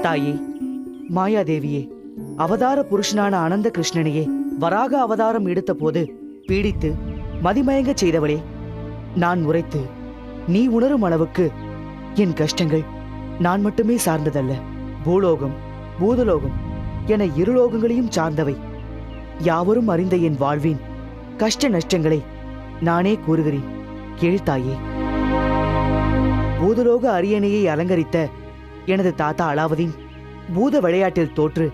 தாயே, மாயாதேவியே, அவதார புருஷனான அனந்த கிருஷ்ணனையே வராக அவதாரம் எடுத்த போது பீடித்து மதிமயங்க செய்தவளே, நான் உரைத்து நீ உணரும் அளவுக்கு என் கஷ்டங்கள் நான் மட்டுமே சார்ந்ததல்ல. பூலோகம் பூதலோகம் என இருலோகங்களையும் சார்ந்தவை. யாவரும் அறிந்த என் வாழ்வின் கஷ்ட நஷ்டங்களை நானே கூறுகிறேன், கேள்தாயே. பூதலோக அரியணையை அலங்கரித்த எனது தாத்தா அலாவுதீன் பூத விளையாட்டில் தோற்று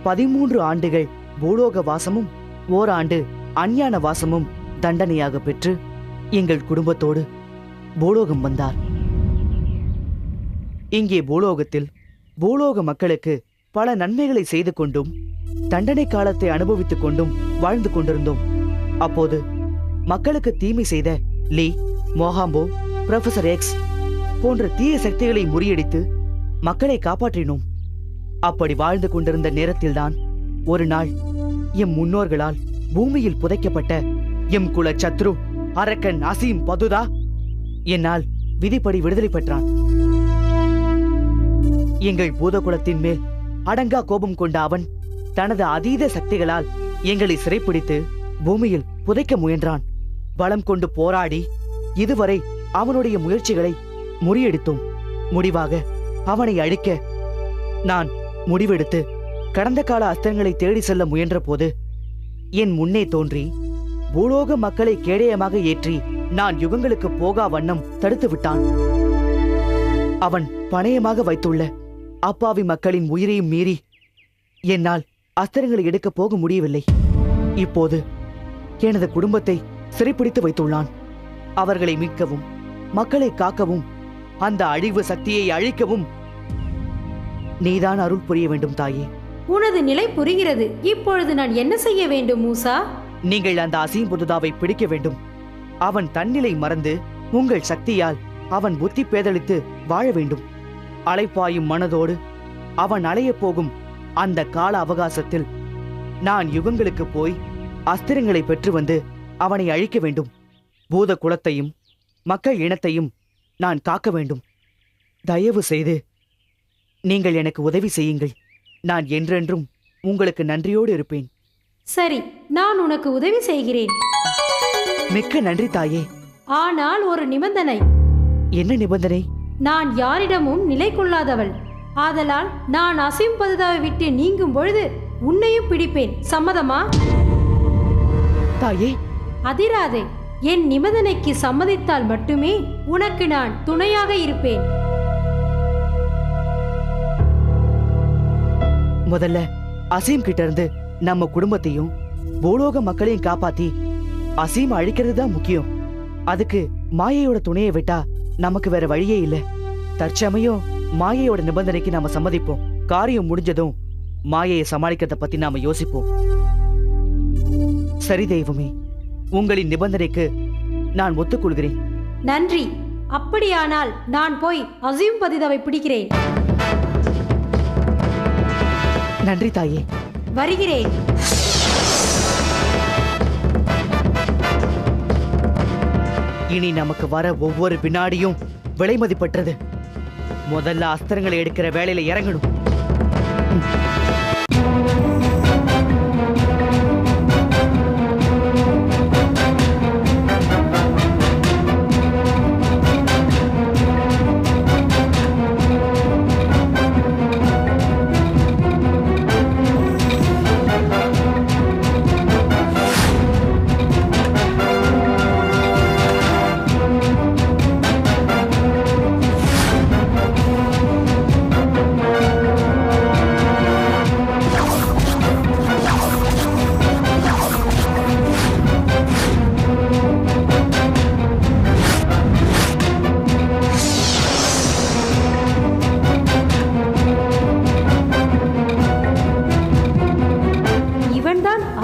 13 ஆண்டுகள் பூலோக வாசமும் ஓராண்டு அஞ்ஞான வாசமும் தண்டனையாக பெற்று எங்கள் குடும்பத்தோடு பூலோகம் வந்தார். இங்கே பூலோகத்தில் பூலோக மக்களுக்கு பல நன்மைகளை செய்து கொண்டும் தண்டனை காலத்தை அனுபவித்துக் கொண்டும் வாழ்ந்து கொண்டிருந்தோம். அப்போது மக்களுக்கு தீமை செய்த லீ, மோகாம்போ, புரொஃபசர் எக்ஸ் போன்ற தீய சக்திகளை முறியடித்து மக்களை காப்பாற்றினோம். அப்படி வாழ்ந்து கொண்டிருந்த நேரத்தில்தான் ஒரு நாள் எம் முன்னோர்களால் பூமியில் புதைக்கப்பட்ட எம் குல சத்ரு அரக்கன் அசீம் பதுதா என்னால் விதிப்படி விடுதலை பெற்றான். எங்கள் பூதகுலத்தின் மேல் அடங்கா கோபம் கொண்ட அவன் தனது அதீத சக்திகளால் எங்களை சிறைப்பிடித்து பூமியில் புதைக்க முயன்றான். பலம் கொண்டு போராடி இதுவரை அவனுடைய முயற்சிகளை முறியடித்தோம். முடிவாக அவனை அழிக்க நான் முடிவெடுத்து கடந்த கால அஸ்திரங்களை தேடி செல்ல முயன்ற போது என் முன்னே தோன்றி பூலோக மக்களை கேடயமாக ஏற்றி நான் யுகங்களுக்கு போகா வண்ணம் தடுத்து விட்டான். அவன் பணயமாக வைத்துள்ள அப்பாவி மக்களின் உயிரையும் மீறி என்னால் அஸ்திரங்களை எடுக்க போக முடியவில்லை. இப்போது எனது குடும்பத்தை சிறைப்பிடித்து வைத்துள்ளான். அவர்களை மீட்கவும் மக்களை காக்கவும் அந்த அழிவு சக்தியை அழிக்கவும் நீதான் அருள் புரிய வேண்டும் தாயே. உனது நிலை புரிகிறது. இப்பொழுது நான் என்ன செய்ய வேண்டும் மூசா? நீங்கள் அந்த அசீம் புதுதாவை பிடிக்க வேண்டும். அவன் தன்னிலை மறந்து உங்கள் சக்தியால் அவன் புத்தி பேதளித்து வாழ வேண்டும். அலைப்பாயும் மனதோடு அவன் அலையப் போகும் அந்த கால அவகாசத்தில் நான் யுகங்களுக்கு போய் அஸ்திரங்களை பெற்று வந்து அவனை அழிக்க வேண்டும். பூத குலத்தையும் மக்கள் இனத்தையும் நான் காக்க வேண்டும். தயவு செய்து நீங்கள் எனக்கு உதவி செய்யுங்கள். நான் என்றென்றும் உங்களுக்கு நன்றியோடு இருப்பேன். சரி, நான் உனக்கு உதவி செய்கிறேன். மிக்க நன்றி தாயே. ஆனால் ஒரு நிபந்தனை. என்ன நிபந்தனை? நான் யாரிடமும் நிலை கொள்ளாதவள். ஆதலால் நான் அசீம் பதுதாவை விட்டு நீங்கும் பொழுது உன்னையும் பிடிப்பேன். சம்மதமா? தாயே, அதிராதே. என் நிபந்தனைக்கு சம்மதித்தால் மட்டுமே உனக்கு நான் துணையாக இருப்பேன். முதல்ல அசீம் கிட்ட இருந்து நம்ம குடும்பத்தையும் பூலோக மக்களையும் காப்பாத்தி அசீம் அழிக்கிறது தான் முக்கியம். அதுக்கு மாயையோட துணையை விட்டா நமக்கு வேற வழியே இல்ல. தற்சமயம் மாயையோட நிபந்தனைக்கு நாம சம்மதிப்போம். காரியம் முடிஞ்சதும் மாயையை சமாளிக்கிறத பத்தி நாம யோசிப்போம். சரி தெய்வமே, உங்களின் நிபந்தனைக்கு நான் ஒத்துக்கொள்கிறேன். நன்றி. அப்படியானால் நான் போய் அசீம் பதுதாவை பிடிக்கிறேன். நன்றி தாயே. வருகிறேன். இனி நமக்கு வர ஒவ்வொரு வினாடியும் விலை மதிப்பற்றது. முதல்ல அஸ்திரங்களை எடுக்கிற வேலையில இறங்கணும்.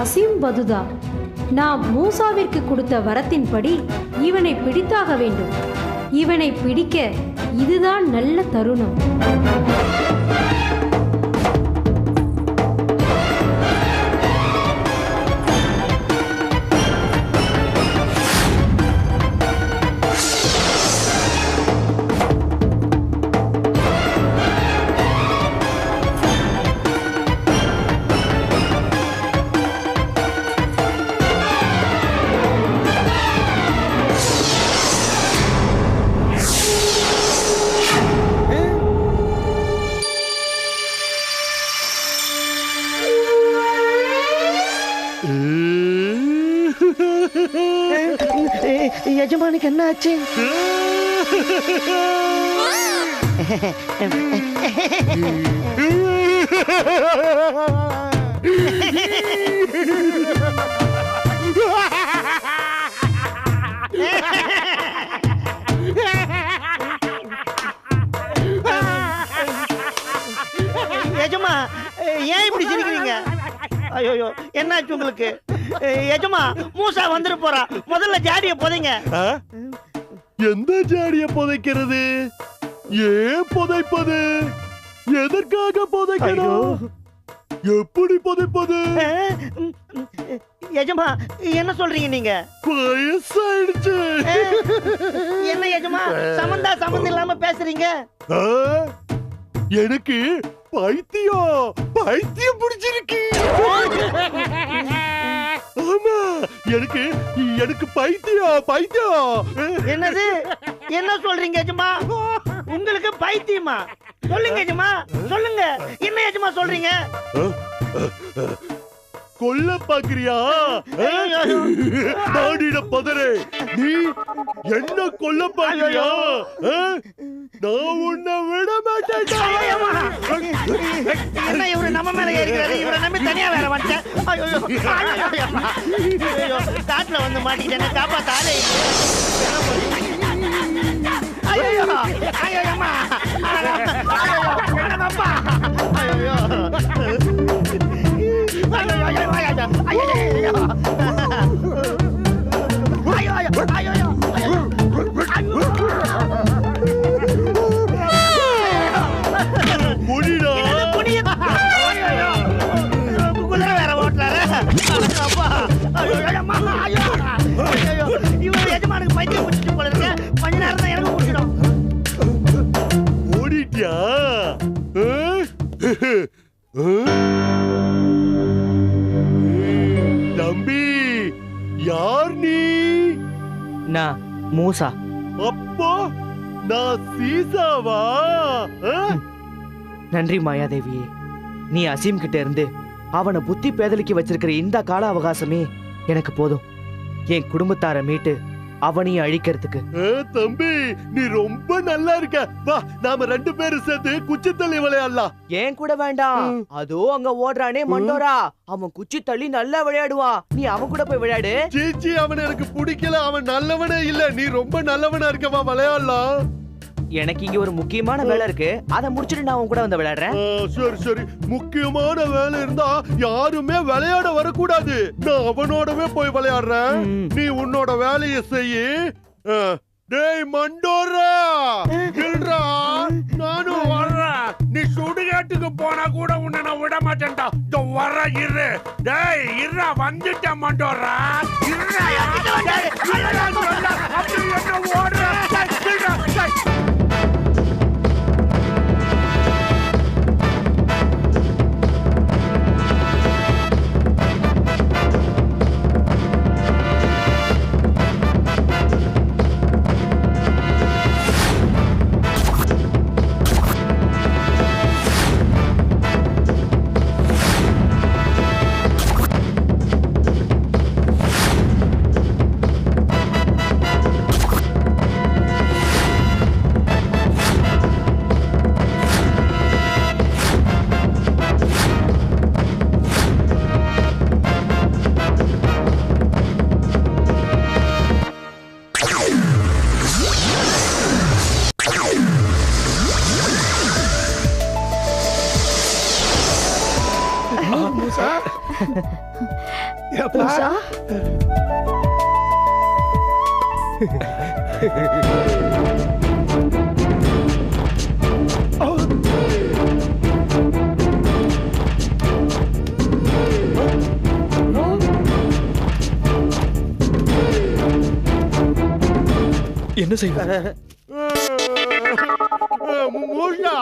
அசீம் பதுதா. நாம் மூசாவிற்கு கொடுத்த வரத்தின்படி இவனை பிடித்தாக வேண்டும். இவனை பிடிக்க இதுதான் நல்ல தருணம். எஜமானுக்கு என்ன ஆச்சு? எஜமா, ஏன் இப்படி சிரிக்கிறீங்க? ஐயோ, என்னாச்சு உங்களுக்கு? எஜமா, மூசா வந்துட்டு போறா. முதல்ல ஜாடிய புதைங்க. எந்த ஜாடிய புதைக்கிறது? ஏன் புதைப்பது? எதற்காக புதைக்கணும்? எப்படி புதைப்பது? எஜமா, என்ன சொல்றீங்க நீங்க? வயசாயிடுச்சு. என்ன எஜமா, சம்பந்தம் இல்லாம பேசுறீங்க? எனக்கு பைத்தியம் பிடிச்சிருக்கு. ஆமா, எனக்கு பைத்தியம். என்னது? என்ன சொல்றீங்க எஜமா? உங்களுக்கு பைத்தியமா? சொல்லுங்க எஜமா, சொல்லுங்க. என்ன எஜமா சொல்றீங்க? கொல்ல பாக்குறியா? நாடிட பதறே, நீ என்ன கொல்ல பாக்குறியா? நான் உன்னை விட மாட்டேன். என்ன இவரு நம்ம மேல ஏறிக்கிறாரு? இவரை நம்பி தனியா வேற வந்துட்டேன். காட்டுல வந்து மாட்டிக்கிட்டேன், காப்பாத்தாலே. குதிரை வேற ஓட்டுறாரு. இவர் எஜமானுக்கு பைத்தியம் பிடிச்சிட்டு போல இருக்கு. கொஞ்ச நேரம் தான் எனக்கு பிடிச்சிடும். ஓடிட்டியா? தம்பி, யார் நீ? நான் மூசா. அப்போ நான் சீசாவா? நன்றி மாயாதேவியே. நீ அசீம் கிட்ட இருந்து அவனை புத்தி பேதலிக்கு வச்சிருக்கிற இந்த கால அவகாசமே எனக்கு போதும். என் குடும்பத்தார மீட்டு அவனையும் அழிக்கிறதுக்கு. தம்பி, நீ ரொம்ப நல்லா இருக்க. வா, நாம 2 பேரும் சேர்ந்து குச்சி தள்ளி விளையாடலாம். ஏன் கூட வேண்டாம். அதோ அங்க ஓடுறானே மண்டோரா, அவன் குச்சி தள்ளி நல்லா விளையாடுவான். நீ அவன் கூட போய் விளையாடு. சீச்சி, அவன் எனக்கு பிடிக்கல. அவன் நல்லவனே இல்ல. நீ ரொம்ப நல்லவனா இருக்கவா, விளையாடலாம். எனக்கு இங்க ஒரு முக்கியமான வேலை இருக்கு, அதை முடிச்சிட்டு நான் உன் கூட வந்து விளையாடுறேன். சரி, முக்கியமான வேலை இருந்தா யாருமே விளையாட வரக்கூடாது. நான் அவனோடவே போய் விளையாடுறேன். நீ உன்னோட வேலையை செய்யி. டேய் மண்டோரா, இல்லடா, நானும் வர்றேன். நீ சுடுகாட்டுக்கு போனா கூட உன்னை நான் விட மாட்டேன்டா. வர இரு. டேய் இருடா, வந்துட்டேன் மண்டோரா. இருடா, அப்படி என்ன ஓடுற? மூசா, என்ன செய்வது? மூஷா,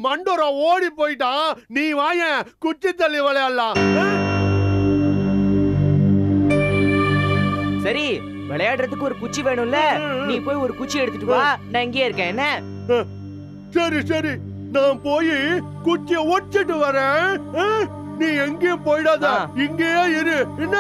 மண்டோரா ஓடி போயிட்டான். நீ வாயேன், குச்சி தள்ளி விளையாடலாம். சரி, விளையாடுறதுக்கு ஒரு குச்சி வேணும்ல. நீ போய் ஒரு குச்சி எடுத்துட்டு வா, நான் இங்கேயே இருக்கேன். என்ன? சரி, நான் போய் குச்சிய ஒச்சிட்டு வரேன். நீ எங்கேயும் போயிடாத, இங்கேயே இரு. என்ன?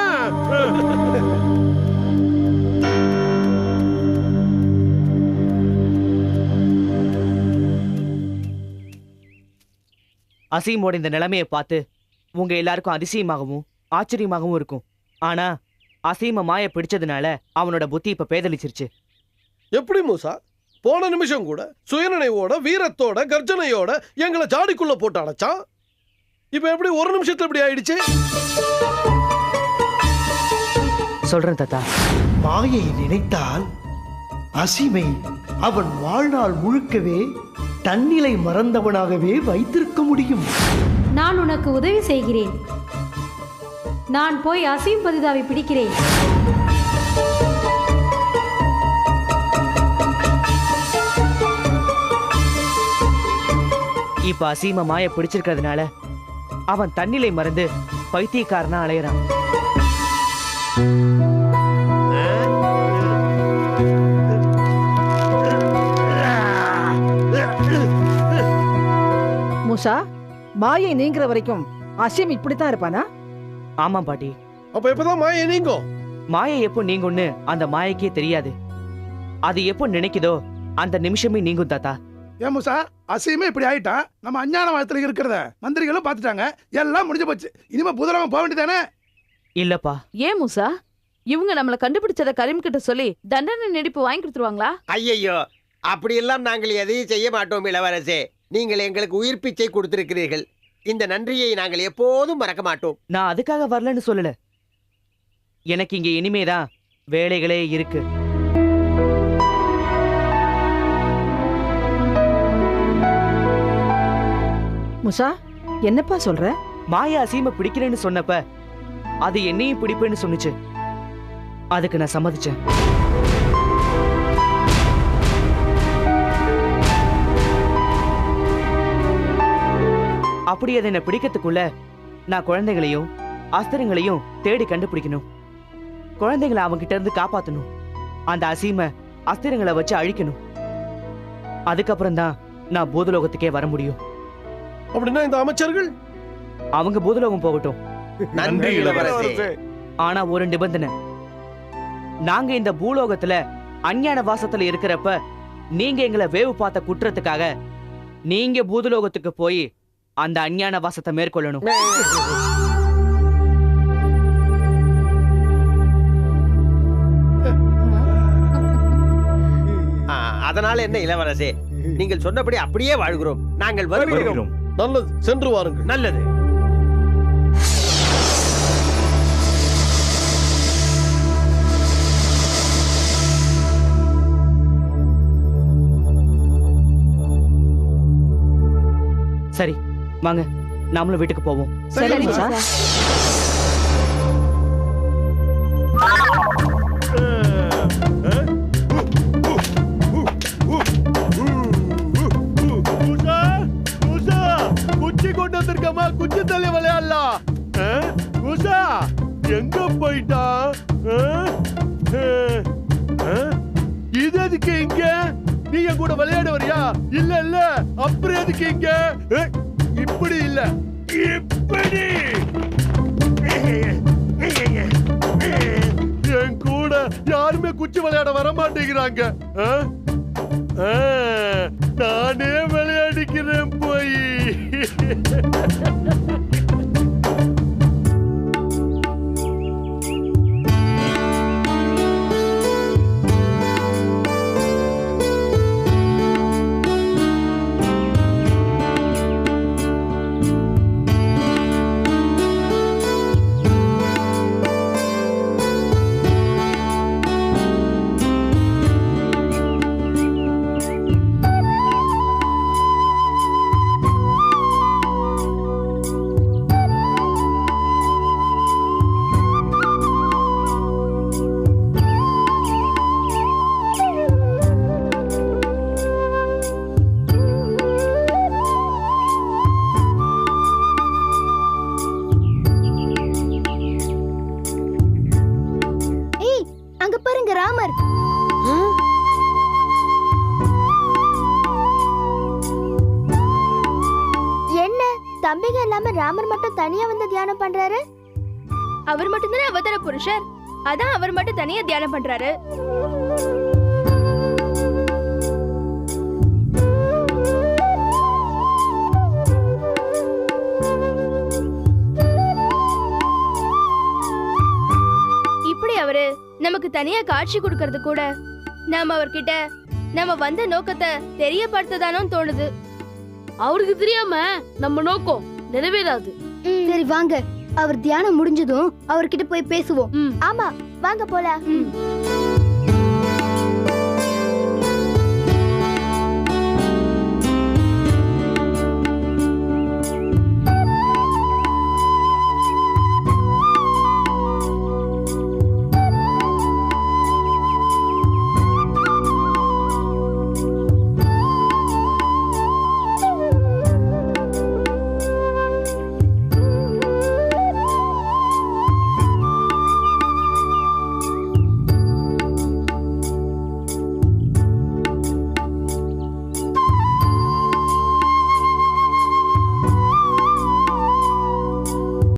அசீமோட இந்த நிலைமையை பார்த்து உங்க எல்லாருக்கும் அதிசயமாகவும் ஆச்சரியமாகவும் இருக்கும். ஆனா அசீம மாய பிடிச்சதுனால அவனோட புத்தி இப்ப பேதலிச்சிருச்சு. எப்படி மூசா? போன நிமிஷம் கூட சுயநினைவோட வீரத்தோட கர்ஜனையோட எங்களை ஜாடிக்குள்ள போட்டு அடைச்சான். இப்ப எப்படி ஒரு நிமிஷத்துல இப்படி ஆயிடுச்சு? சொல்றேன் தாத்தா. மாயை நினைத்தால் அசீமை அவன் வாழ்நாள் முழுக்கவே தன்னிலை மறந்தவனாகவே வைத்திருக்க முடியும். நான் உனக்கு உதவி செய்கிறேன். நான் போய் அசீம் பதிதாவை பிடிக்கிறேன். இப்ப அசீம மாய பிடிச்சிருக்கிறதுனால அவன் தன்னிலை மறந்து பைத்தியக்காரனா அலையறான். மூசா, மாயை நீங்கிற வரைக்கும் அசீம் இப்படித்தான் இருப்பானா? ஆமா பாட்டி. அப்ப எப்பதான் மாயை நீங்கும்? மாயை எப்போ நீங்கும்னு அந்த மாயைக்கே தெரியாது. அது எப்போ நினைக்குதோ அந்த நிமிஷமே நீங்கும் தாத்தா. ஏன் மூசா, அசீமே இப்படி ஆயிட்டா நம்ம அஞ்ஞான வாதத்துல இருக்கிறத மந்திரிகளும் பார்த்துட்டாங்க. எல்லாம் முடிஞ்சு போச்சு. இனிமே புதலவன் போக வேண்டியதானே? இல்லப்பா. ஏன் மூசா, இவங்க நம்மள கண்டுபிடிச்சத கரீம் கிட்ட சொல்லி தண்டனை நடிப்பு வாங்கி கொடுத்துருவாங்களா? ஐயையோ, அப்படியெல்லாம் நாங்கள் எதையும் செய்ய மாட்டோம் இளவரசே. நீங்கள் எங்களுக்கு உயிர் பிச்சை கொடுத்திருக்கிறீர்கள். இந்த நன்றியை நாங்கள் எப்போதும் மறக்க மாட்டோம். நான் அதுக்காக வரலன்னு சொல்லல. எனக்கு இங்க இனிமேதான் வேலைகளே இருக்கு. மூசா, என்னப்பா சொல்ற? மாயா அசீம பிடிக்கிறேன்னு சொன்னப்ப அது என்னையும் பிடிப்பேன்னு சொன்னுச்சு. அதுக்கு நான் சம்மதிச்சேன். அப்படி அதை என்ன பிடிக்கிறதுக்குள்ள நான் குழந்தைகளையும் அஸ்திரங்களையும் தேடி கண்டுபிடிக்கணும். குழந்தைகளை அவங்கிட்ட இருந்து காப்பாத்தணும். அந்த அசீம அஸ்திரங்களை வச்சு அழிக்கணும். அதுக்கப்புறம் தான் நான் பூதலோகத்துக்கே வர முடியும். அப்படின்னா இந்த அமைச்சர்கள் அவங்க பூதலோகம் போகட்டும். நன்றி இளவரசே. ஆனா ஒரு நிபந்தனை. நாங்க இந்த பூலோகத்துல அஞ்ஞான வாசத்துல இருக்கிறப்ப நீங்க எங்களை வேவு பார்த்த குற்றத்துக்காக நீங்க பூதலோகத்துக்கு போய் அந்த அஞ்ஞான வாசத்தை மேற்கொள்ளணும். அதனால என்ன இளவரசே, நீங்கள் சொன்னபடி அப்படியே வாழ்கிறோம். நாங்கள் வருகிறோம். நல்லது, சென்று வாருங்கள். நல்லது. சரி வாங்க, நாமளும் வீட்டுக்கு போவோம். சரி மூசா. மூசா, மூசா, குச்சி கொண்டு வந்திருக்கமா? குச்சி தள்ளி விளையாடலாம். மூசா எங்க போயிட்டா? இது எதுக்கு இங்க? நீ என் கூட விளையாட வரியா? இல்ல இல்ல, அப்புறம் எதுக்கு இங்க? இப்படி இல்ல, இப்படி என் கூட யாருமே குச்சி விளையாட வர மாட்டேங்கிறாங்க. நானே விளையாடிக்கிறேன் போய். தம்பிங்க இல்லாம ராமர் மட்டும் தனியா வந்து தியானம் பண்றாரு. அவர் மட்டும் தானே அவதார புருஷர், அதான் அவர் மட்டும் தனியா தியானம் பண்றாரு. நமக்கு தனியா காட்சி கொடுக்கறது கூட நாம அவர்கிட்ட நம்ம வந்த நோக்கத்தை தெரியப்படுத்ததானோன்னு தோணுது. அவருக்கு தெரியாம நம்ம நோக்கம் நிறைவேறாது. சரி வாங்க, அவர் தியானம் முடிஞ்சதும் அவர்கிட்ட போய் பேசுவோம். ஆமா வாங்க போலாம்.